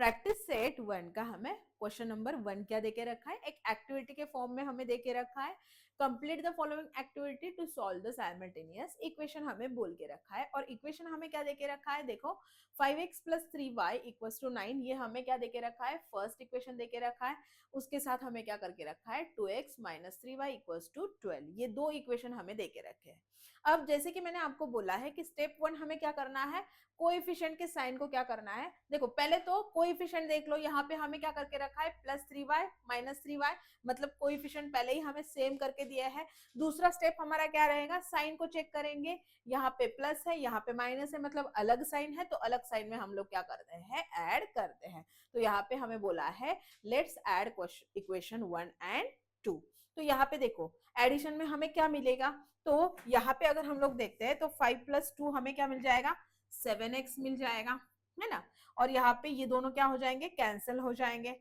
Practice set 1 का हमें question number 1 क्या देके रखा है, एक एक्टिविटी के फॉर्म में हमें देके रखा है। Complete the following activity to solve the simultaneous equation हमें बोल के रखा है। और इक्वेशन हमें क्या देके रखा है, देखो 5x + 3y = 9, ये हमें क्या देके रखा है, फर्स्ट इक्वेशन देके रखा है। उसके साथ हमें क्या करके रखा है, 2x - 3y = 12, ये दो इक्वेशन हमें देके रखे हैं। अब जैसे कि मैंने आपको बोला है कि स्टेप 1 हमें क्या करना है, कोएफिशिएंट के साइन को क्या करना है। देखो पहले तो कोएफिशिएंट देख लो, यहाँ पे हमें क्या करके रखा है, +3y - 3y, मतलब कोएफिशिएंट पहले ही हमें सेम करके दिया है। दूसरा स्टेप हमारा क्या रहेगा, साइन को चेक करेंगे, यहाँ पे प्लस है यहाँ पे माइनस है, मतलब अलग साइन है, तो अलग साइन में हम लोग क्या करते हैं, ऐड करते हैं। तो यहाँ पे हमें बोला है लेट्स ऐड इक्वेशन 1 एंड 2। तो यहाँ पे देखो एडिशन में हमें क्या मिलेगा, तो यहाँ पे अगर हम लोग देखते हैं तो 5 + 2 हमें क्या मिल जाएगा, 7x मिल जाएगा, है ना। और यहाँ पे ये दोनों क्या हो जाएंगे, कैंसिल हो जाएंगे।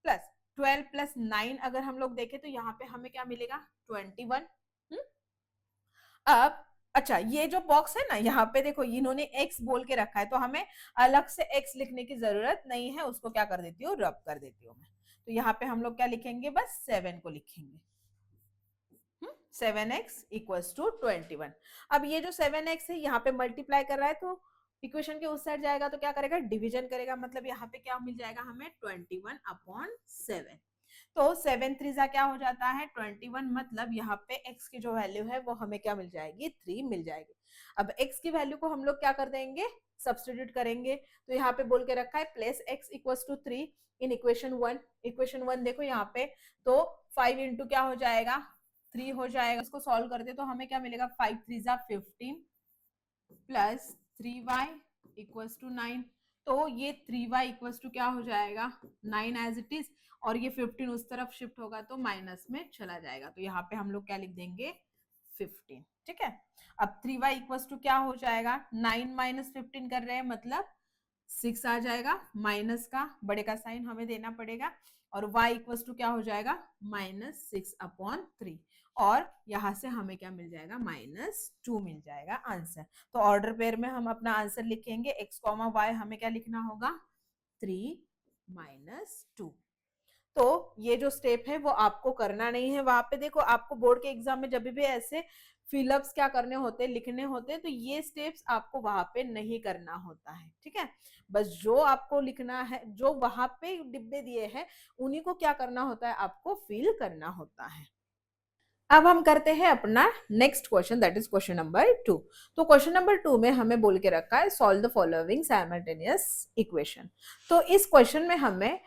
प्लस 12 + 9 अगर हम लोग देखें तो यहाँ पे हमें क्या मिलेगा, 21। अब अच्छा, ये जो बॉक्स है ना, यहाँ पे देखो इन्होंने x बोल के रखा है, तो हमें अलग से x लिखने की जरूरत नहीं है, उसको क्या कर देती हूँ, रब कर देती हूँ मैं। तो यहाँ पे हम लोग क्या लिखेंगे, बस 7 को लिखेंगे। 7x = 21। अब ये जो 7x है यहाँ पे मल्टीप्लाई कर रहा है, तो इक्वेशन के उस साइड जाएगा तो क्या करेगा, डिवीजन करेगा, मतलब यहाँ पे क्या मिल जाएगा हमें, 21/7। तो 7 3 क्या हो जाता है, 21, मतलब यहाँ पे x की जो वैल्यू है वो हमें क्या मिल जाएगी, 3 मिल जाएगी। अब x की वैल्यू को हम लोग क्या कर देंगे, सब्स्टिट्यूट करेंगे। तो यहाँ पे बोल के रखा है +x = 3 इन इक्वेशन 1। इक्वेशन 1 देखो यहाँ पे, तो 5 इंटू क्या हो जाएगा, 3 हो जाएगा। इसको सॉल्व करते तो हमें क्या मिलेगा, 5 3 15 प्लस 3y = 9। तो ये 3y = क्या हो जाएगा, 9 एज इट इज, और ये 15 उस तरफ शिफ्ट होगा तो माइनस में चला जाएगा। तो यहाँ पे हम लोग क्या लिख देंगे, 15। ठीक है। अब 3y = क्या हो जाएगा, 9 - 15 कर रहे हैं, मतलब 6 आ जाएगा, माइनस का बड़े का साइन हमें देना पड़ेगा। और y = क्या हो जाएगा, -6/3, और यहां से हमें क्या मिल जाएगा, -2 मिल जाएगा आंसर। तो ऑर्डर पेयर में हम अपना आंसर लिखेंगे, x, y हमें क्या लिखना होगा, 3 - 2। तो ये जो स्टेप है वो आपको करना नहीं है। वहां पे देखो आपको बोर्ड के एग्जाम में जब भी ऐसे फिलअप्स क्या करने होते हैं, लिखने होते हैं, तो ये स्टेप्स आपको वहां पे नहीं करना होता है। ठीक है, बस जो आपको लिखना है, जो वहां पे डिब्बे दिए हैं उन्हीं को क्या करना होता है, आपको फिल करना होता है। अब हम करते हैं अपना next question, that is question number 2। तो क्वेश्चन नंबर 2 में हमें बोल के रखा है solve the following simultaneous equation. तो इस क्वेश्चन में हमें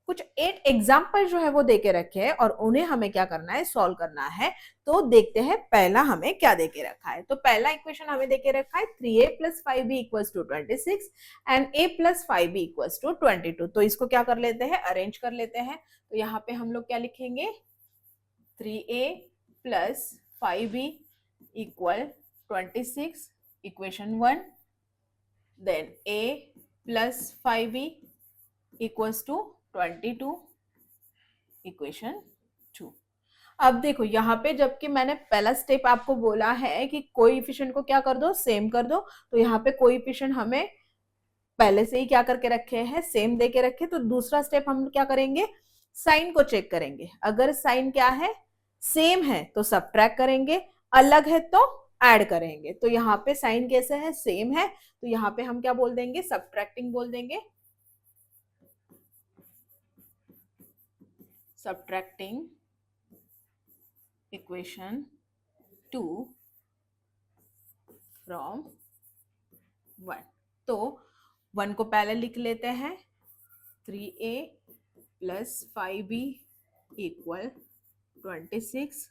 कुछ 8 एग्जाम्पल जो है वो देके रखे हैं और उन्हें हमें क्या करना है, सॉल्व करना है। तो देखते हैं पहला हमें क्या देके रखा है। तो पहला इक्वेशन हमें देके रखा है 3a + 5b = 26 and a + 5b = 22। तो इसको क्या कर लेते हैं, अरेंज कर लेते हैं। तो यहाँ पे हम लोग क्या लिखेंगे, 3a + 5b = 26 equation 1, then a + 5b = 22 equation 2। अब देखो यहाँ पे, जबकि मैंने पहला स्टेप आपको बोला है कि कोएफिशिएंट को क्या कर दो, सेम कर दो, तो यहाँ पे कोएफिशिएंट हमें पहले से ही क्या करके रखे हैं, सेम दे के रखे। तो दूसरा स्टेप हम क्या करेंगे, साइन को चेक करेंगे। अगर साइन क्या है, सेम है तो सब्ट्रैक्ट करेंगे, अलग है तो ऐड करेंगे। तो यहाँ पे साइन कैसे है, सेम है, तो यहाँ पे हम क्या बोल देंगे, सब्ट्रैक्टिंग बोल देंगे, subtracting equation 2 from 1। तो 1 को पहले लिख लेते हैं, 3a + 5b = 26,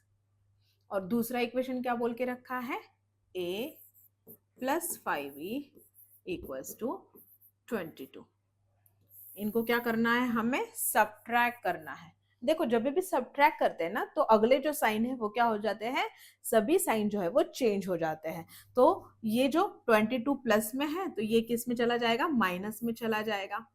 और दूसरा इक्वेशन क्या बोल के रखा है, a + 5b = 22। इनको क्या करना है, हमें सब्ट्रैक्ट करना है। देखो जब भी सब्ट्रैक्ट करते हैं ना, तो अगले जो साइन है वो क्या हो जाते हैं, सभी साइन जो है वो चेंज हो जाते हैं। तो ये जो 22 प्लस में है तो ये किस में चला जाएगा, माइनस में चला जाएगा।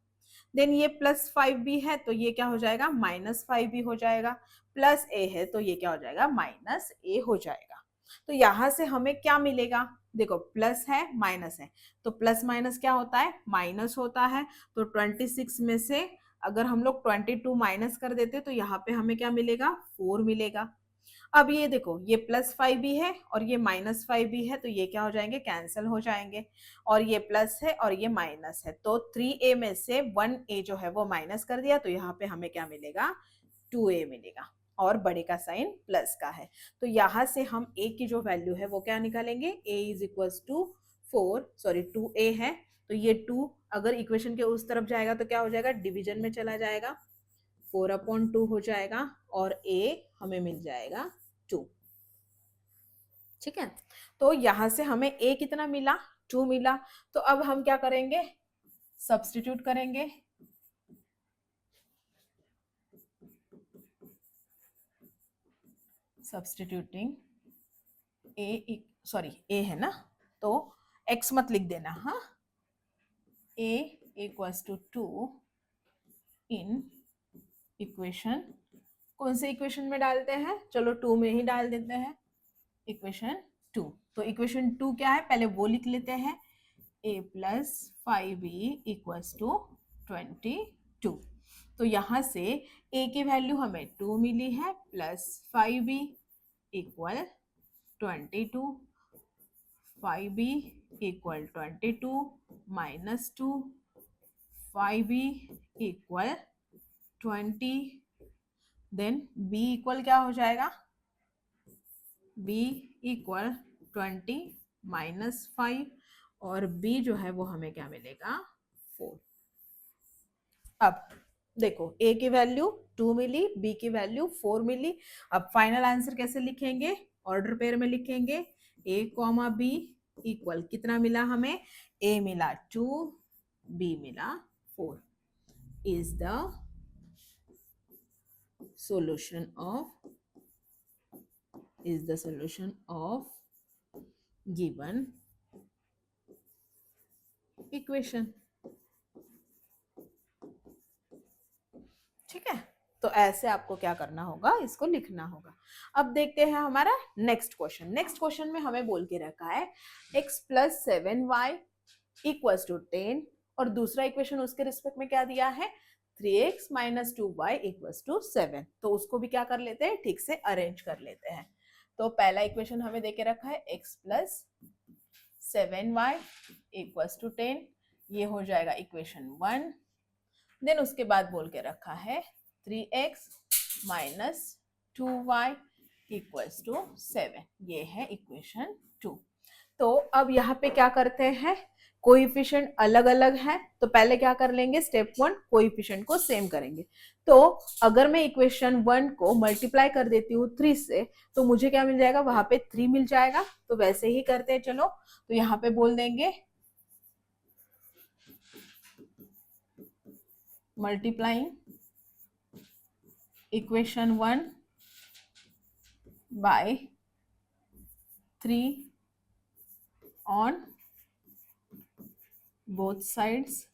देन ये +5b है तो ये क्या हो जाएगा, -5b हो जाएगा। प्लस a है तो ये क्या हो जाएगा, -a हो जाएगा। तो यहां से हमें क्या मिलेगा, देखो प्लस है माइनस है, तो प्लस माइनस क्या होता है, माइनस होता है। तो 26 में से अगर हम लोग 22 माइनस कर देते तो यहाँ पे हमें क्या मिलेगा, 4 मिलेगा। अब ये देखो ये +5 भी है और ये -5 भी है, तो ये क्या हो जाएंगे, कैंसिल हो जाएंगे। और ये प्लस है और ये माइनस है, तो 3a में से 1a जो है वो माइनस कर दिया, तो यहाँ पे हमें क्या मिलेगा, 2a मिलेगा। और बड़े का साइन प्लस का है, तो यहाँ से हम a की जो वैल्यू है वो क्या निकालेंगे, a is equals to 2a है, तो ये 2 अगर इक्वेशन के उस तरफ जाएगा तो क्या हो जाएगा, डिवीजन में चला जाएगा, 4/2 हो जाएगा और a हमें मिल जाएगा 2। ठीक है, तो यहां से हमें a कितना मिला, 2 मिला। तो अब हम क्या करेंगे, सब्स्टिट्यूट करेंगे। सब्स्टिट्यूटिंग a है ना, तो x मत लिख देना, हाँ, a equals to 2 in equation, कौन से इक्वेशन में डालते हैं, चलो 2 में ही डाल देते हैं, इक्वेशन 2। तो इक्वेशन 2 क्या है, पहले वो लिख लेते हैं, a + 5b इक्वल्स टू 22। तो यहाँ से a की वैल्यू हमें 2 मिली है, plus 5b equal 22, 5b equal 22 minus 2, 5b equal 20, then b equal क्या हो जाएगा, b इक्वल 20 माइनस 5, और b जो है वो हमें क्या मिलेगा, 4। अब देखो a की वैल्यू 2 मिली, b की वैल्यू 4 मिली। अब फाइनल आंसर कैसे लिखेंगे, ऑर्डर पेयर में लिखेंगे, a, b इक्वल कितना मिला हमें, a मिला 2, b मिला 4 is the solution of given equation. ठीक है, तो ऐसे आपको क्या करना होगा, इसको लिखना होगा। अब देखते हैं हमारा नेक्स्ट क्वेश्चन। नेक्स्ट क्वेश्चन में हमें बोल के रखा है x + 7y इक्वल्स टू 10, और दूसरा इक्वेशन उसके रिस्पेक्ट में क्या दिया है, 3x - 2y इक्वल्स टू 7। तो उसको भी क्या कर लेते हैं, ठीक से अरेंज कर लेते हैं। तो पहला इक्वेशन हमें देके रखा है x + 7y इक्वल्स टू 10, ये हो जाएगा इक्वेशन 1। देन उसके बाद बोल के रखा है 3x - 2y इक्वल्स टू 7, ये है इक्वेशन 2। तो अब यहाँ पे क्या करते हैं, कोएफिशिएंट अलग अलग है, तो पहले क्या कर लेंगे, स्टेप 1 कोएफिशिएंट को सेम करेंगे। तो अगर मैं इक्वेशन 1 को मल्टीप्लाई कर देती हूँ 3 से, तो मुझे क्या मिल जाएगा, वहां पे 3 मिल जाएगा। तो वैसे ही करते हैं, चलो, तो यहाँ पे बोल देंगे multiplying equation 1 by 3 on both sides.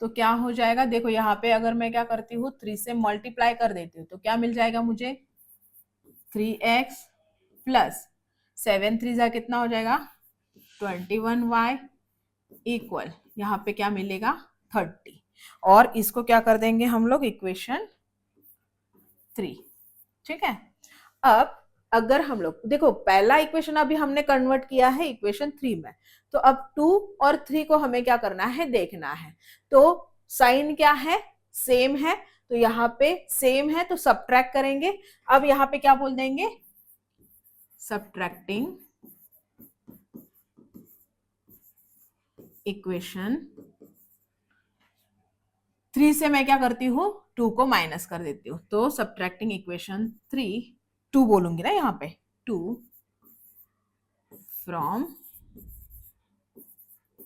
तो क्या हो जाएगा, देखो यहाँ पे अगर मैं क्या करती हूँ, 3 से मल्टीप्लाई कर देती हूँ, तो क्या मिल जाएगा मुझे, 3x + 7 3 जा कितना हो जाएगा, 21y इक्वल, यहाँ पे क्या मिलेगा, 30। और इसको क्या कर देंगे हम लोग, इक्वेशन 3। ठीक है, अब अगर हम लोग देखो पहला इक्वेशन अभी हमने कन्वर्ट किया है इक्वेशन 3 में, तो अब 2 और 3 को हमें क्या करना है, देखना है। तो साइन क्या है, सेम है, तो यहाँ पे सेम है तो सबट्रैक्ट करेंगे। अब यहाँ पे क्या बोल देंगे, सबट्रैक्टिंग इक्वेशन 3 से मैं क्या करती हूँ, 2 को माइनस कर देती हूँ। तो सबट्रैक्टिंग इक्वेशन 3, 2 बोलूंगी ना यहाँ पे, 2 फ्रॉम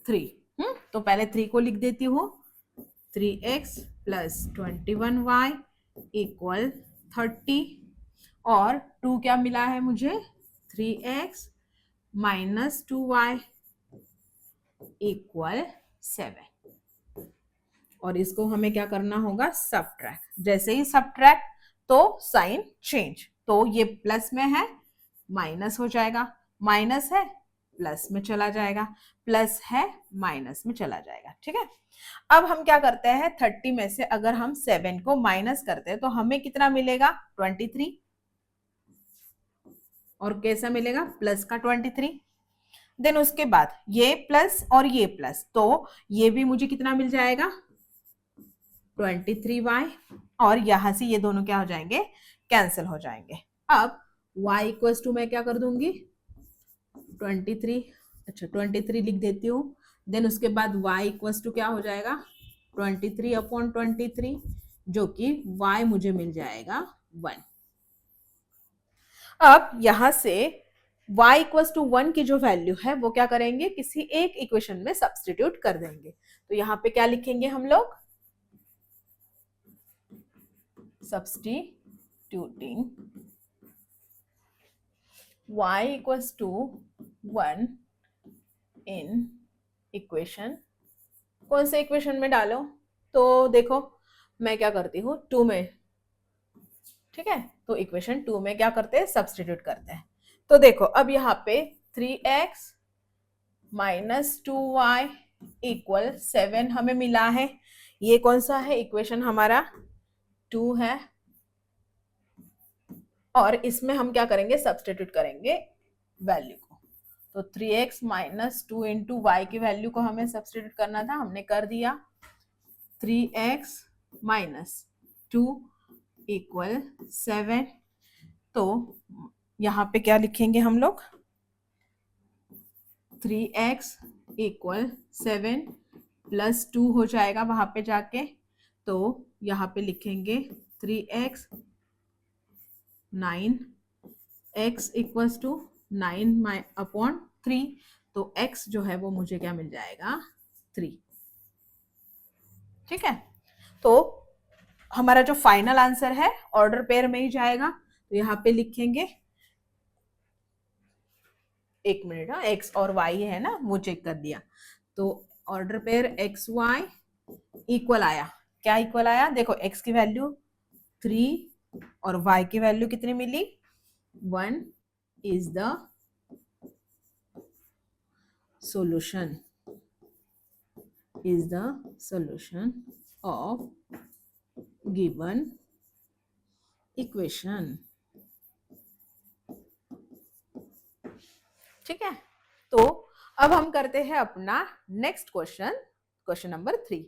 3। तो पहले 3 को लिख देती हूँ, 3x + 21y इक्वल 30, और 2 क्या मिला है मुझे, 3x - 2y इक्वल 7। और इसको हमें क्या करना होगा, सबट्रैक्ट। जैसे ही सबट्रैक्ट तो साइन चेंज, तो ये प्लस में है माइनस हो जाएगा, माइनस है प्लस में चला जाएगा, प्लस है माइनस में चला जाएगा। ठीक है, अब हम क्या करते हैं, 30 में से अगर हम 7 को माइनस करते हैं तो हमें कितना मिलेगा, 23, और कैसा मिलेगा, प्लस का 23। देन उसके बाद ये प्लस और ये प्लस, तो ये भी मुझे कितना मिल जाएगा, 23y, और यहां से ये दोनों क्या हो जाएंगे, कैंसिल हो जाएंगे। अब y इक्वल टू मैं क्या कर दूंगी, 23, अच्छा 23 लिख देती हूँ। देन उसके बाद y इक्वल टू क्या हो जाएगा, 23/23, जो कि y मुझे मिल जाएगा 1। अब यहां से y इक्वल टू 1 की जो वैल्यू है वो क्या करेंगे, किसी एक इक्वेशन में सब्स्टिट्यूट कर देंगे। तो यहाँ पे क्या लिखेंगे हम लोग, substituting y equals to 1 in equation, कौन से इक्वेशन में डालो, तो देखो मैं क्या करती हूँ 2 में, ठीक है, तो इक्वेशन 2 में क्या करते हैं, सब्स्टिट्यूट करते हैं। तो देखो अब यहाँ पे 3x माइनस 2y इक्वल 7 हमें मिला है। ये कौन सा है, इक्वेशन हमारा 2 है, और इसमें हम क्या करेंगे, सब्स्टिट्यूट करेंगे वैल्यू को। तो 3x माइनस 2 इंटू वाई की वैल्यू को हमें सब्स्टिट्यूट करना था, हमने कर दिया। 3x माइनस 2 इक्वल 7, तो यहाँ पे क्या लिखेंगे हम लोग, 3x इक्वल 7 प्लस 2 हो जाएगा वहां पे जाके, तो यहाँ पे लिखेंगे 3x 9, x इक्वल्स टू 9/3, तो x जो है वो मुझे क्या मिल जाएगा, 3। ठीक है, तो हमारा जो फाइनल आंसर है ऑर्डर पेयर में ही जाएगा। तो यहाँ पे लिखेंगे, एक मिनट, x और y है ना, वो चेक कर दिया। तो order pair x y equal आया, क्या इक्वल आया, देखो x की वैल्यू 3 और y की वैल्यू कितनी मिली, 1 is the solution of given equation। ठीक है, तो अब हम करते हैं अपना नेक्स्ट क्वेश्चन, क्वेश्चन नंबर 3।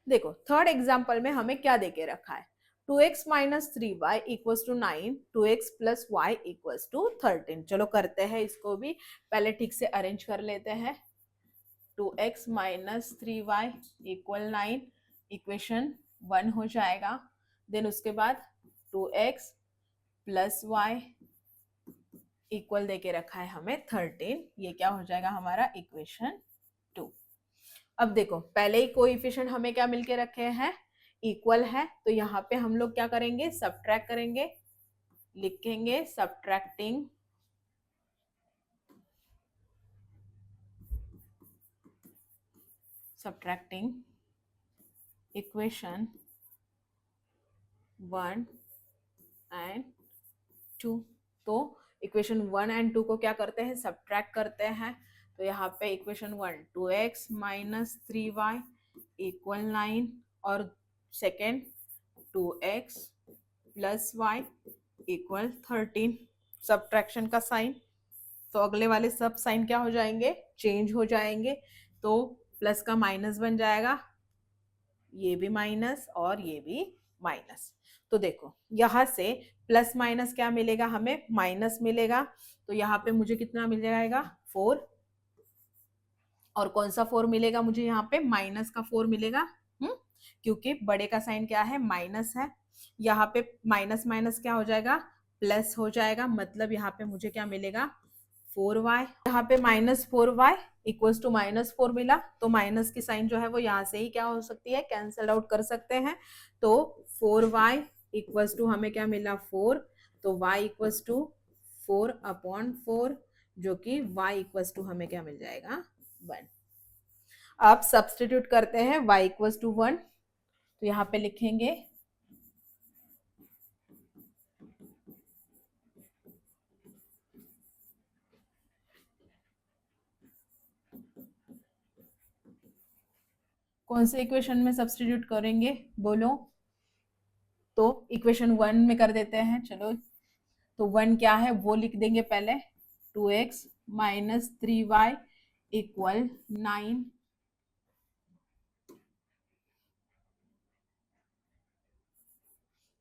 देखो थर्ड एग्जांपल में हमें क्या देके रखा है, 2x minus 3y equals to 9, 2x plus y equals to 13। चलो करते हैं इसको भी, पहले ठीक से अरेंज कर लेते हैं। 2x minus 3y equal 9, equation 1 हो जाएगा। देन उसके बाद 2x प्लस वाई इक्वल देके रखा है हमें 13, ये क्या हो जाएगा हमारा, इक्वेशन 2। अब देखो पहले ही कोएफिशिएंट हमें क्या मिलके रखे हैं, इक्वल है, तो यहाँ पे हम लोग क्या करेंगे, सबट्रैक्ट करेंगे, लिखेंगे सबट्रैक्टिंग इक्वेशन 1 एंड 2। तो इक्वेशन 1 एंड 2 को क्या करते हैं, सबट्रैक्ट करते हैं। तो यहाँ पे equation 1 2x minus 3y equal 9, और second 2x plus y equal 13, subtraction का साइन, तो अगले वाले सब साइन क्या हो जाएंगे, चेंज हो जाएंगे। तो प्लस का माइनस बन जाएगा, ये भी माइनस और ये भी माइनस। तो देखो यहाँ से प्लस माइनस क्या मिलेगा, हमें माइनस मिलेगा। तो यहाँ पे मुझे कितना मिल जाएगा, 4, और कौन सा 4 मिलेगा मुझे, यहाँ पे माइनस का 4 मिलेगा, क्योंकि बड़े का साइन क्या है, माइनस है। यहाँ पे माइनस माइनस क्या हो जाएगा, प्लस हो जाएगा, मतलब यहाँ पे मुझे क्या मिलेगा, 4y। यहाँ पे minus 4y equals to minus 4 मिला, तो माइनस की साइन जो है वो यहाँ से ही क्या हो सकती है, कैंसल आउट कर सकते हैं। तो 4y इक्वल्स टू हमें क्या मिला, 4, तो y इक्वल्स टू 4/4, जो कि y इक्वल्स टू हमें क्या मिल जाएगा, 1। आप सब्स्टिट्यूट करते हैं y इक्वल्स टू 1, तो यहाँ पे लिखेंगे कौन से इक्वेशन में सब्स्टिट्यूट करेंगे बोलो? तो इक्वेशन 1 में कर देते हैं, चलो। तो 1 क्या है वो लिख देंगे पहले, 2x माइनस 3y इक्वल 9।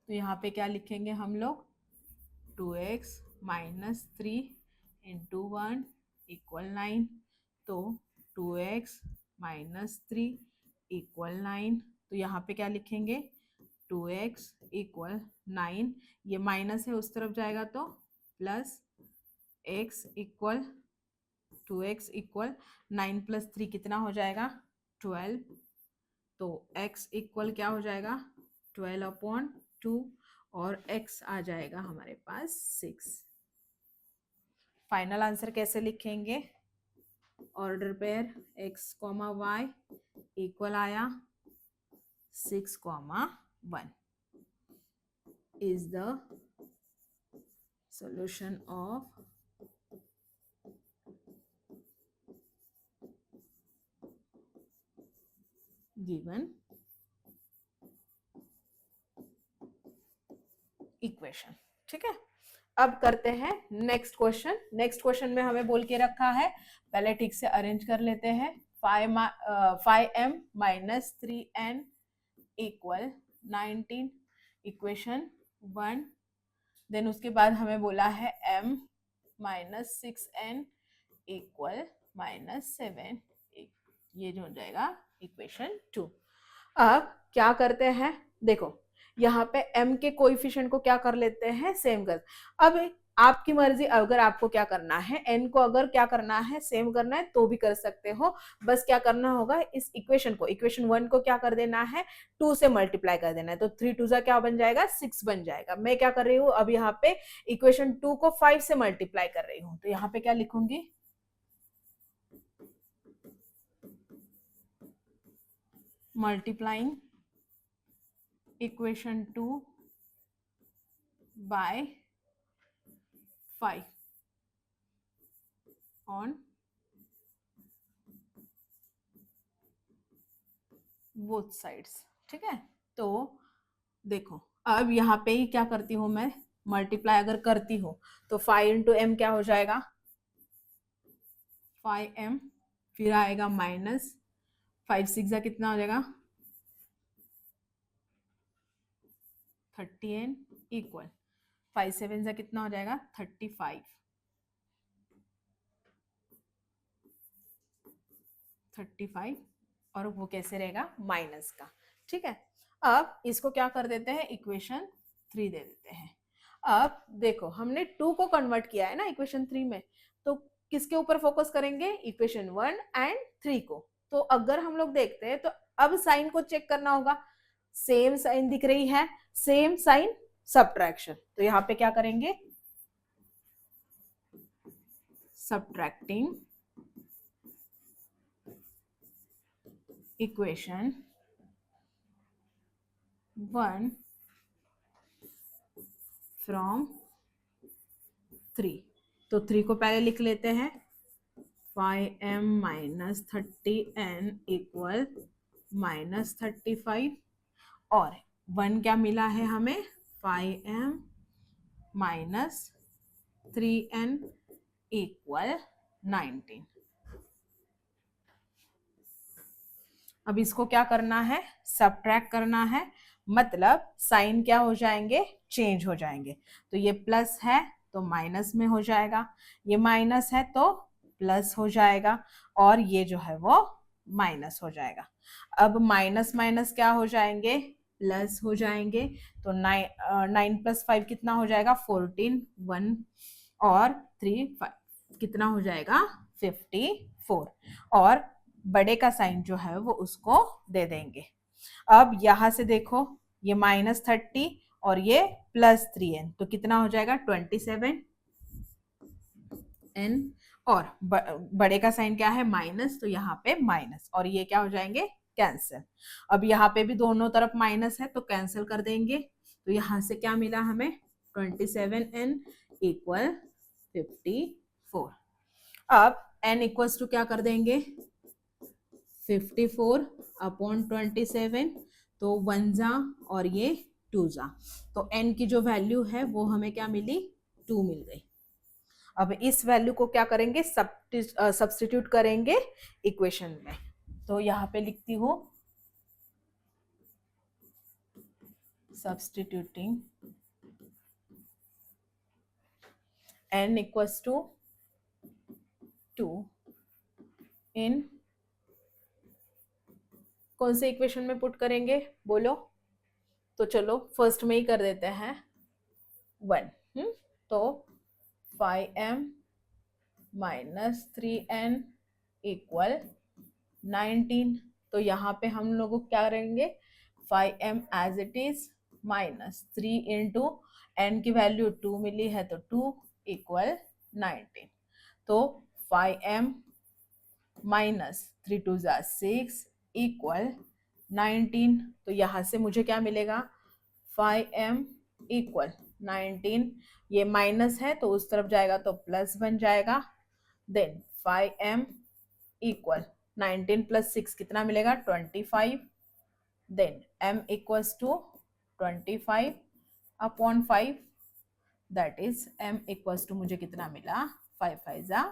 तो यहाँ पे क्या लिखेंगे हम लोग, 2x माइनस 3 इंटू 1 इक्वल 9। तो 2x माइनस 3 इक्वल 9। तो यहाँ पे क्या लिखेंगे, 2x इक्वल 9, ये माइनस है उस तरफ जाएगा तो plus x equal 2x equal 9 plus 3 कितना हो जाएगा, 12। तो x इक्वल क्या हो जाएगा, 12/2 और x आ जाएगा हमारे पास 6। फाइनल आंसर कैसे लिखेंगे, order pair x, y equal आया 6, 1 is the solution of given equation. ठीक है, अब करते हैं नेक्स्ट क्वेश्चन। नेक्स्ट क्वेश्चन में हमें बोल के रखा है, पहले ठीक से अरेंज कर लेते हैं। 5m minus 3n equal 19, equation 1। Then उसके बाद हमें बोला है m minus 6n equal minus 7, ये जो हो जाएगा इक्वेशन 2। अब क्या करते हैं, देखो यहाँ पे m के कोएफिशिएंट को क्या कर लेते हैं, सेम कर। अब आपकी मर्जी, अगर आपको क्या करना है, n को अगर क्या करना है, सेम करना है तो भी कर सकते हो। बस क्या करना होगा, इस इक्वेशन को, इक्वेशन 1 को क्या कर देना है, 2 से मल्टीप्लाई कर देना है। तो 3 2 क्या बन जाएगा, 6 बन जाएगा। मैं क्या कर रही हूँ, अब यहाँ पे इक्वेशन 2 को 5 से मल्टीप्लाई कर रही हूँ। तो यहाँ पे क्या लिखूंगी, multiplying equation 2 by 5 on both sides। ठीक है, तो देखो अब यहाँ पे ही क्या करती हूँ मैं, मल्टीप्लाई अगर करती हूँ तो 5 इंटू एम क्या हो जाएगा, 5m, फिर आएगा माइनस 5 6 कितना हो जाएगा, 30n इक्वल 5 7 कितना हो जाएगा, 35 और वो कैसे रहेगा, माइनस का। ठीक है, अब इसको क्या कर देते हैं, इक्वेशन 3 दे देते हैं। अब देखो हमने 2 को कन्वर्ट किया है ना इक्वेशन 3 में, तो किसके ऊपर फोकस करेंगे, इक्वेशन 1 एंड 3 को। तो अगर हम लोग देखते हैं तो अब साइन को चेक करना होगा, सेम साइन दिख रही है, सेम साइन सब्ट्रैक्शन। तो यहाँ पे क्या करेंगे, सब्ट्रैक्टिंग इक्वेशन 1 फ्रॉम 3। तो 3 को पहले लिख लेते हैं, 5m minus 30n equal minus 35 और 1 क्या मिला है हमें, 5m माइनस 3n इक्वल 19। अब इसको क्या करना है, सब्ट्रैक्ट करना है, मतलब साइन क्या हो जाएंगे, चेंज हो जाएंगे। तो ये प्लस है तो माइनस में हो जाएगा, ये माइनस है तो प्लस हो जाएगा, और ये जो है वो माइनस हो जाएगा। अब माइनस माइनस क्या हो जाएंगे, प्लस हो जाएंगे। तो 9 प्लस 5 कितना हो जाएगा, 14, 1 और 3 5 कितना हो जाएगा, 54। और बड़े का साइन जो है वो उसको दे देंगे। अब यहां से देखो, ये माइनस 30 और ये प्लस 3n, तो कितना हो जाएगा, 27n। और बड़े का साइन क्या है, माइनस, तो यहाँ पे माइनस, और ये क्या हो जाएंगे, कैंसिल। अब यहाँ पे भी दोनों तरफ माइनस है तो कैंसिल कर देंगे। तो यहाँ से क्या मिला हमें, 27n इक्वल 54। अब n इक्वल्स टू क्या कर देंगे, 54/27, तो 1 जा और ये 2 जा, तो n की जो वैल्यू है वो हमें क्या मिली, 2 मिल गई। अब इस वैल्यू को क्या करेंगे, सब्स्टिट्यूट करेंगे इक्वेशन में। तो यहाँ पे लिखती हूँ सब्स्टिट्यूटिंग n इक्वल्स टू 2 इन, कौन से इक्वेशन में पुट करेंगे बोलो, तो चलो फर्स्ट में ही कर देते हैं 1। तो 5m माइनस 3n इक्वल 19। तो यहाँ पे हम लोग क्या करेंगे, 5m as it is minus 3 into n की वैल्यू 2 मिली है तो 2 इक्वल 19। तो 5m माइनस 3 2 जा 6 इक्वल 19। तो यहाँ से मुझे क्या मिलेगा, 5m इक्वल 19, ये माइनस है तो उस तरफ जाएगा तो प्लस बन जाएगा। देन 5m इक्वल 19 प्लस 6 कितना मिलेगा, 25। Then m equals to 25/5, that is m equals to मुझे कितना मिला, 5 5 जा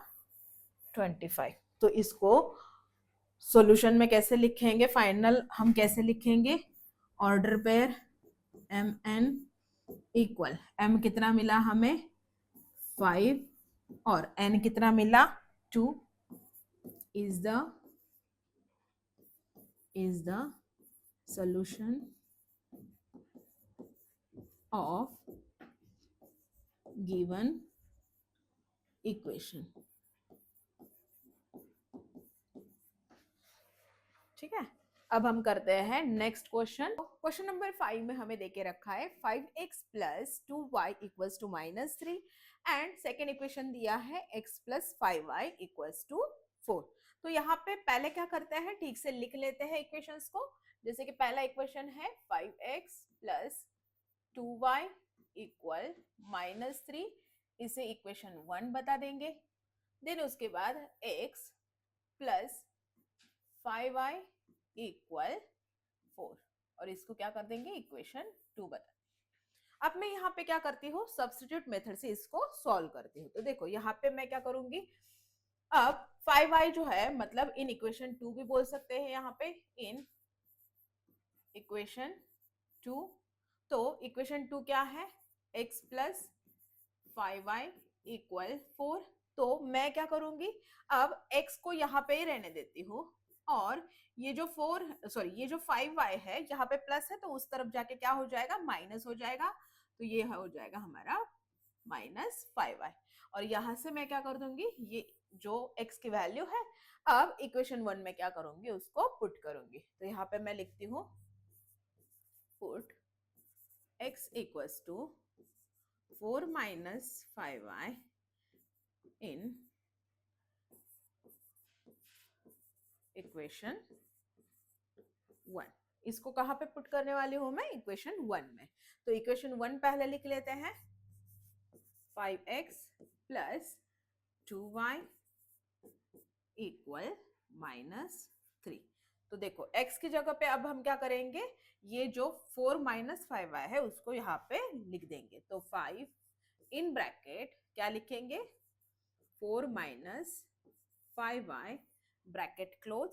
25। तो इसको सॉल्यूशन में कैसे लिखेंगे, फाइनल हम कैसे लिखेंगे, order pair mn equal m कितना मिला हमें 5 और n कितना मिला 2 is the solution of given equation। ठीक है, अब हम करते हैं नेक्स्ट क्वेश्चन। क्वेश्चन नंबर 5 में हमें देके रखा है 5x plus 2y equals to -3 and second equation दिया है x plus 5y equals to 4। तो यहाँ पे पहले क्या करते हैं, ठीक से लिख लेते हैं इक्वेशंस को। जैसे कि पहला इक्वेशन है 5x प्लस 2y इक्वल -3, इसे इक्वेशन 1 बता देंगे। देन उसके बाद x प्लस 5y इक्वल 4 और इसको क्या कर देंगे, इक्वेशन 2 बता। अब मैं यहाँ पे क्या करती हूँ, सब्स्टिट्यूट मेथड से इसको सॉल्व करती हूँ। तो देखो यहाँ पे मैं क्या करूंगी, अब 5y जो है मतलब इन इक्वेशन 2 भी बोल सकते हैं यहाँ पे, इन इक्वेशन 2। तो इक्वेशन 2 क्या है, x प्लस 5y इक्वल 4। तो मैं क्या करूंगी, अब x को यहाँ पे ही रहने देती हूँ और ये जो 5y है यहाँ पे प्लस है तो उस तरफ जाके क्या हो जाएगा, माइनस हो जाएगा। तो ये हो जाएगा हमारा -5y और यहाँ से मैं क्या कर दूंगी, ये जो x की वैल्यू है अब इक्वेशन 1 में क्या करूंगी, उसको पुट करूंगी। तो यहाँ पे मैं लिखती हूँ put x equals to 4 minus 5y in equation 1। इसको कहाँ पे पुट करने वाली हूँ मैं, इक्वेशन 1 में। तो इक्वेशन 1 पहले लिख लेते हैं, 5x प्लस 2y इक्वल -3। तो देखो x की जगह पे अब हम क्या करेंगे, ये जो 4 minus 5y है उसको यहाँ पे लिख देंगे। तो 5 इन ब्रैकेट क्या लिखेंगे, 4 minus 5y ब्रैकेट क्लोज,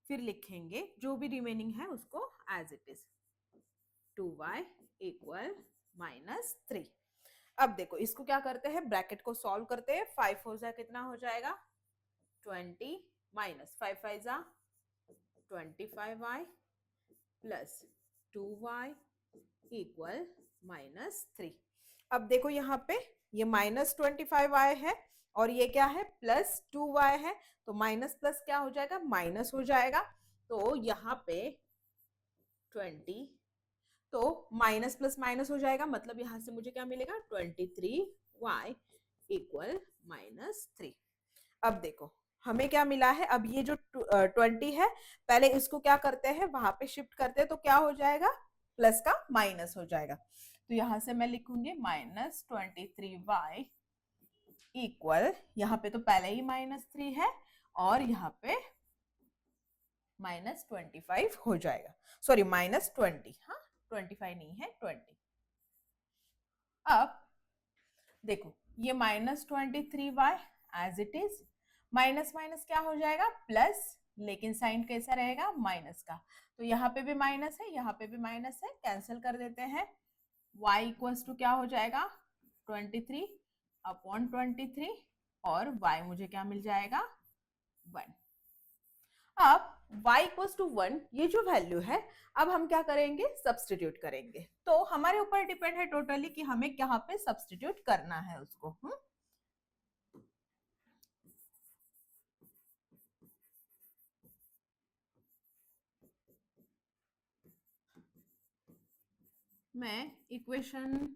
फिर लिखेंगे जो भी रिमेनिंग है उसको as it is, 2y equal -3। अब देखो इसको क्या करते हैं, ब्रैकेट को सॉल्व करते हैं। 5 हो जाए कितना हो जाएगा 20 माइनस 5 5 जा 25y प्लस 2y इक्वल -3। अब देखो यहाँ पे ये -25y है और ये क्या है, +2y है। तो माइनस प्लस क्या हो जाएगा, माइनस हो जाएगा। तो यहाँ पे 20, तो माइनस प्लस माइनस हो जाएगा, मतलब यहाँ से मुझे क्या मिलेगा, 23y इक्वल -3। अब देखो हमें क्या मिला है, अब ये जो 20 है पहले इसको क्या करते हैं, वहां पे शिफ्ट करते हैं तो क्या हो जाएगा, प्लस का माइनस हो जाएगा। तो यहाँ से मैं लिखूंगी -23y इक्वल, यहाँ पे तो पहले ही -3 है और यहाँ पे -25 हो जाएगा, सॉरी -20, हाँ 25 नहीं है 20। अब देखो ये -23y as it is, minus minus क्या हो जाएगा प्लस, लेकिन साइन कैसा रहेगा माइनस का, तो यहाँ पे भी माइनस है, यहाँ पे भी माइनस है, कैंसिल कर देते हैं। y इक्वल्स टू क्या हो जाएगा 23 अपॉन 23, और y मुझे क्या मिल जाएगा 1। अब y इक्वल्स टू 1 ये जो वैल्यू है, अब हम क्या करेंगे सब्स्टिट्यूट करेंगे, तो हमारे ऊपर डिपेंड है टोटली कि हमें यहाँ पे सब्स्टिट्यूट करना है उसको। मैं इक्वेशन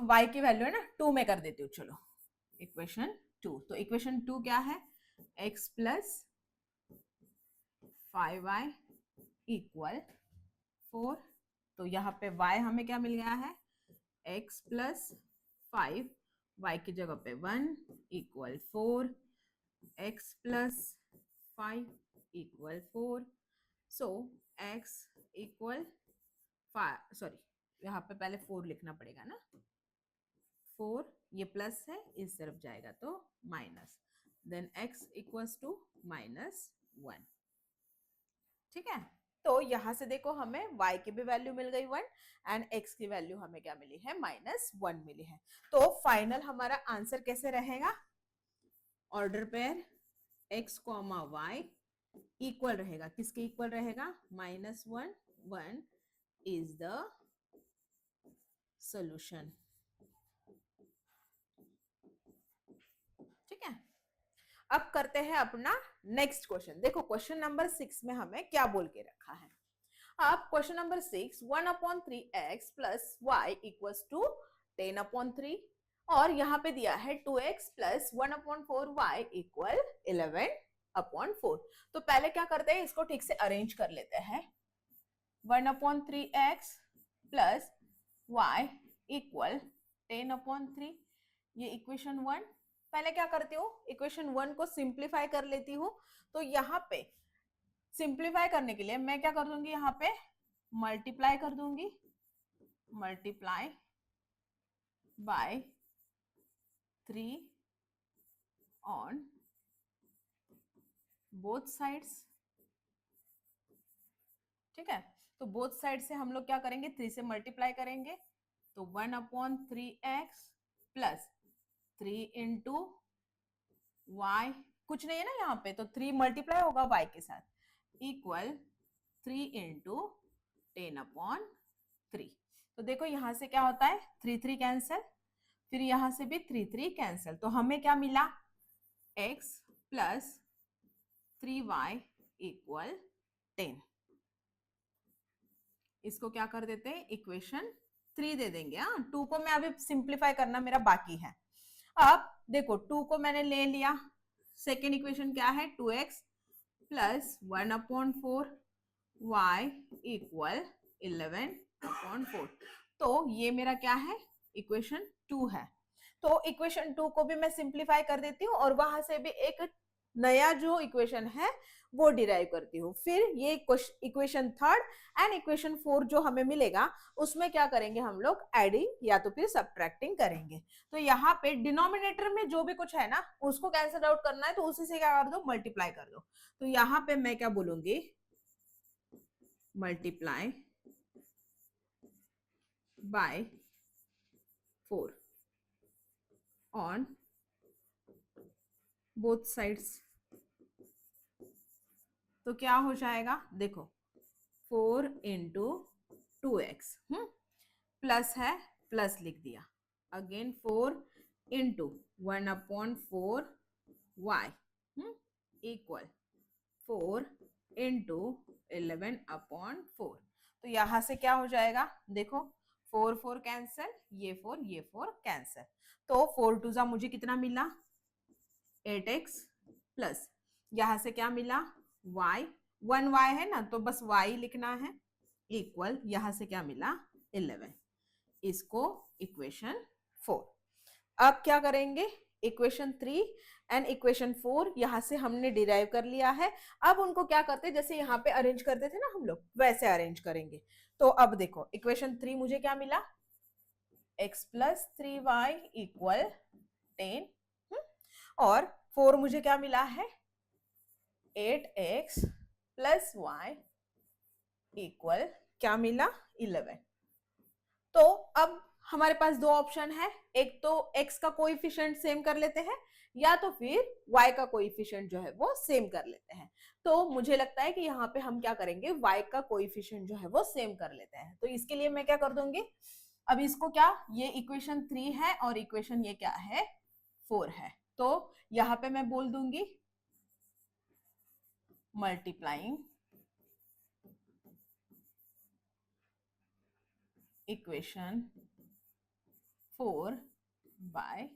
y की वैल्यू है ना 2 में कर देती हूँ, चलो इक्वेशन 2, तो इक्वेशन 2 क्या है x प्लस 5y इक्वल 4, तो यहाँ पे y हमें क्या मिल गया है x प्लस 5, y की जगह पे 1 इक्वल 4, x प्लस 5 इक्वल 4, सो x इक्वल 5, सॉरी यहाँ पे पहले 4 लिखना पड़ेगा ना, 4 ये प्लस है इस तरफ जाएगा तो minus, then x equals to -1, ठीक है। तो यहाँ से देखो हमें y की भी वैल्यू मिल गई 1 एंड x की वैल्यू हमें क्या मिली है -1 मिली है। तो फाइनल हमारा आंसर कैसे रहेगा, order pair x, y equal रहेगा, किसके इक्वल रहेगा -1, 1 इज द सॉल्यूशन, ठीक है। अब करते हैं अपना नेक्स्ट क्वेश्चन। देखो क्वेश्चन नंबर 6 में हमें क्या बोल के रखा है। अब question number 6, 1/3x plus y equals to 10/3, और यहाँ पे दिया है 2x प्लस 1/4y इक्वल 11/4। तो पहले क्या करते हैं, इसको ठीक से अरेंज कर लेते हैं। 1/3x प्लस y इक्वल 10/3, ये इक्वेशन 1। पहले क्या करती हूँ, इक्वेशन 1 को सिंप्लीफाई कर लेती हूँ, तो यहाँ पे सिंप्लीफाई करने के लिए मैं क्या कर दूंगी, यहाँ पे मल्टीप्लाई कर दूंगी, multiply by 3 on both sides, ठीक है। तो बोथ साइड से हम लोग क्या करेंगे 3 से मल्टीप्लाई करेंगे, तो 1/3x प्लस 3 इंटू y, कुछ नहीं है ना यहाँ पे, तो 3 मल्टीप्लाई होगा y के साथ इक्वल 3 इंटू 10/3। तो देखो यहाँ से क्या होता है 3 3 कैंसिल, फिर यहाँ से भी 3 3 कैंसिल, तो हमें क्या मिला x प्लस 3y इक्वल 10। इसको क्या कर देते हैं इक्वेशन 3 दे देंगे। हाँ 2 को मैं अभी सिंप्लीफाई करना मेरा बाकी है। अब देखो 2 को मैंने ले लिया, सेकेंड इक्वेशन क्या है 2x प्लस 1/4y इक्वल 11/4, तो ये मेरा क्या है इक्वेशन 2 है। तो इक्वेशन 2 को भी मैं सिंप्लीफाई कर देती हूँ और वहां से भी एक नया जो इक्वेशन है वो डिराइव करती हूँ। फिर ये इक्वेशन 3 एंड इक्वेशन 4 जो हमें मिलेगा उसमें क्या करेंगे हम लोग एडिंग या तो फिर सब्ट्रैक्टिंग करेंगे। तो यहाँ पे डिनोमिनेटर में जो भी कुछ है ना उसको कैंसिल आउट करना है, तो उसी से क्या कर दो मल्टीप्लाई कर दो। तो यहाँ पे मैं क्या बोलूंगी multiply by 4 on both sides, तो क्या हो जाएगा देखो 4 इंटू 2x, प्लस है प्लस लिख दिया, again 4 into 1/4y equal 4 into 11/4। तो यहां से क्या हो जाएगा देखो 4 4 कैंसिल, ये 4 कैंसिल, तो 4 2 मुझे कितना मिला 8x प्लस यहां से क्या मिला y, 1y है ना तो बस y लिखना है इक्वल यहां से क्या मिला 11, इसको इक्वेशन 4। अब क्या करेंगे इक्वेशन 3 एंड इक्वेशन 4 यहाँ से हमने डिराइव कर लिया है। अब उनको क्या करते हैं, जैसे यहाँ पे अरेंज करते थे ना हम लोग, वैसे अरेंज करेंगे। तो अब देखो इक्वेशन 3 मुझे क्या मिला, x प्लस 3y इक्वल 10, और 4 मुझे क्या मिला है, 8x प्लस y इक्वल क्या मिला, 11। तो अब हमारे पास दो ऑप्शन है, एक तो x का कोएफिशिएंट सेम कर लेते हैं, या तो फिर y का कोएफिशिएंट जो है वो सेम कर लेते हैं। तो मुझे लगता है कि यहाँ पे हम क्या करेंगे, y का कोएफिशिएंट जो है वो सेम कर लेते हैं। तो इसके लिए मैं क्या कर दूंगी, अब इसको क्या, ये इक्वेशन 3 है और इक्वेशन ये क्या है, 4 है। तो यहाँ पे मैं बोल दूंगी मल्टीप्लाइंग इक्वेशन 4 बाय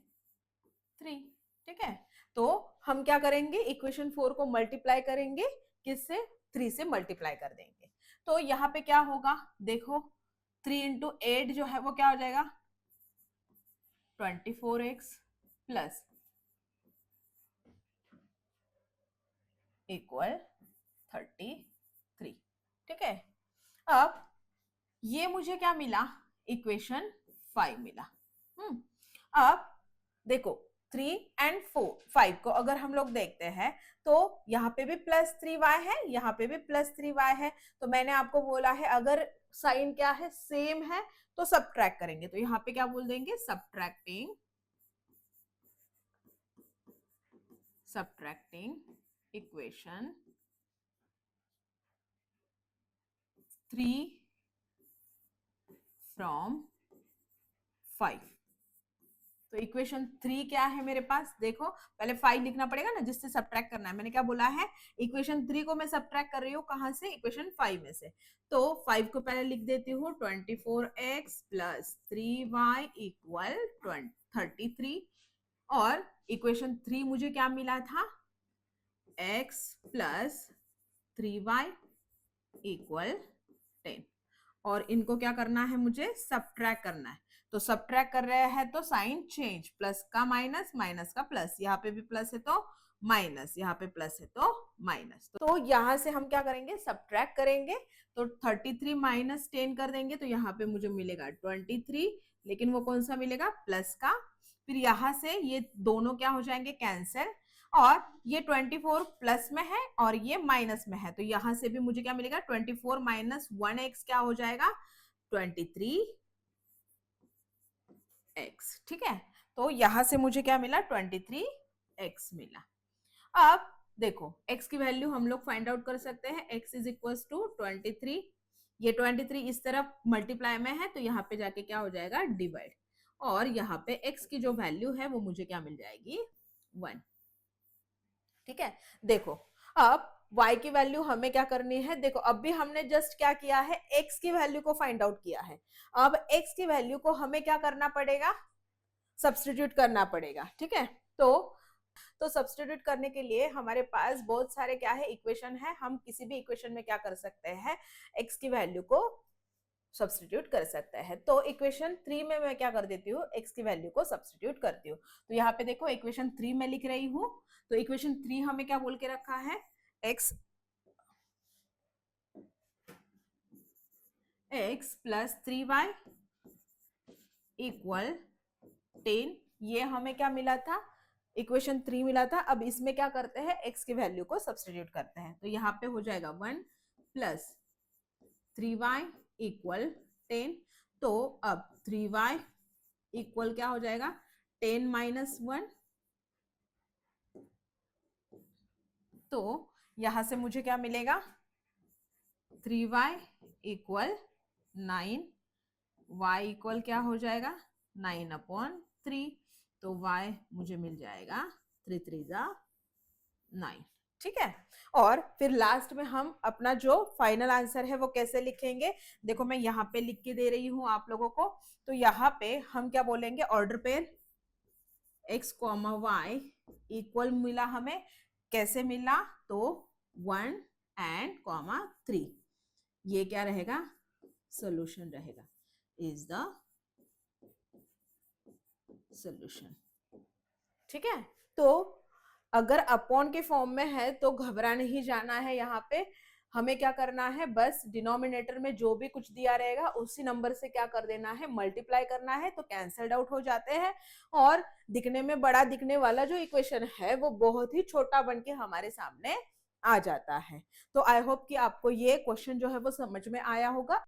3। ठीक है, तो हम क्या करेंगे, इक्वेशन 4 को मल्टीप्लाई करेंगे, किससे, 3 से मल्टीप्लाई कर देंगे। तो यहाँ पे क्या होगा, देखो 3 इंटू 8 जो है वो क्या हो जाएगा, 24x प्लस इक्वल 33। ठीक है, अब ये मुझे क्या मिला, इक्वेशन 5 मिला। अब देखो 3 एंड 5 को अगर हम लोग देखते हैं तो यहाँ पे भी प्लस 3y है, यहाँ पे भी प्लस 3y है। तो मैंने आपको बोला है अगर साइन क्या है, सेम है, तो सबट्रैक्ट करेंगे। तो यहाँ पे क्या बोल देंगे, सबट्रैक्टिंग इक्वेशन 3 फ्रॉम 5। तो इक्वेशन 3 क्या है मेरे पास, देखो पहले 5 लिखना पड़ेगा ना, जिससे सबट्रैक्ट करना है। मैंने क्या बोला है, इक्वेशन 3 को मैं सबट्रैक्ट कर रही हूँ कहां से, इक्वेशन 5 में से। तो 5 को पहले लिख देती हूँ, 24x प्लस 3y इक्वल 33। और इक्वेशन 3 मुझे क्या मिला था, x प्लस 3y इक्वल 10। और इनको क्या करना है, मुझे सबट्रैक्ट करना है। तो सबट्रैक्ट कर रहे हैं तो साइन चेंज, प्लस का माइनस, माइनस का प्लस, यहाँ पे भी प्लस है तो माइनस, यहाँ पे प्लस है तो माइनस। तो यहाँ से हम क्या करेंगे, सबट्रैक्ट करेंगे। तो 33 माइनस 10 कर देंगे तो यहाँ पे मुझे मिलेगा 23, लेकिन वो कौन सा मिलेगा, प्लस का। फिर यहाँ से ये दोनों क्या हो जाएंगे, कैंसिल। और ये 24 प्लस में है और ये माइनस में है, तो यहां से भी मुझे क्या मिलेगा, 24 माइनस 1x क्या हो जाएगा, 23x। ठीक है, तो यहां से मुझे क्या मिला, 23x मिला। अब देखो x की वैल्यू हम लोग फाइंड आउट कर सकते हैं, x इज इक्वल टू 23। ये 23 इस तरफ मल्टीप्लाई में है तो यहाँ पे जाके क्या हो जाएगा, डिवाइड। और यहाँ पे x की जो वैल्यू है वो मुझे क्या मिल जाएगी, 1। ठीक है, देखो अब y की वैल्यू हमें क्या करनी है, देखो अब भी हमने जस्ट क्या किया है, x की वैल्यू को फाइंड आउट किया है। अब x की वैल्यू को हमें क्या करना पड़ेगा, सब्स्टिट्यूट करना पड़ेगा। ठीक है, तो सब्स्टिट्यूट करने के लिए हमारे पास बहुत सारे क्या है, इक्वेशन है। हम किसी भी इक्वेशन में क्या कर सकते हैं, x की वैल्यू को सब्स्टिट्यूट कर सकते हैं। तो इक्वेशन 3 में मैं क्या कर देती हूँ, x की वैल्यू को सब्स्टिट्यूट करती हूँ। तो यहाँ पे देखो इक्वेशन 3 में लिख रही हूँ। तो इक्वेशन 3 हमें क्या बोल के रखा है, x प्लस 3y इक्वल 10। ये हमें क्या मिला था, इक्वेशन 3 मिला था। अब इसमें क्या करते हैं, x की वैल्यू को सब्स्टिट्यूट करते हैं। तो यहाँ पे हो जाएगा 1 प्लस 3y इक्वल 10। तो अब 3y इक्वल क्या हो जाएगा, 10 माइनस 1। तो यहां से मुझे क्या मिलेगा, 3y इक्वल 9, y इक्वल क्या हो जाएगा, 9/3। तो y मुझे मिल जाएगा 3 3 जा 9। ठीक है, और फिर लास्ट में हम अपना जो फाइनल आंसर है वो कैसे लिखेंगे, देखो मैं यहाँ पे लिख के दे रही हूँ आप लोगों को। तो यहाँ पे हम क्या बोलेंगे, order pair x, y equal मिला हमें, कैसे मिला, तो 1 एंड 3। ये क्या रहेगा, सोल्यूशन रहेगा, इज द सोल्यूशन। ठीक है, तो अगर अपॉन के फॉर्म में है तो घबरा नहीं जाना है। यहाँ पे हमें क्या करना है, बस डिनोमिनेटर में जो भी कुछ दिया रहेगा उसी नंबर से क्या कर देना है, मल्टीप्लाई करना है, तो कैंसल्ड आउट हो जाते हैं और दिखने में बड़ा दिखने वाला जो इक्वेशन है वो बहुत ही छोटा बन के हमारे सामने आ जाता है। तो आई होप कि आपको ये क्वेश्चन जो है वो समझ में आया होगा।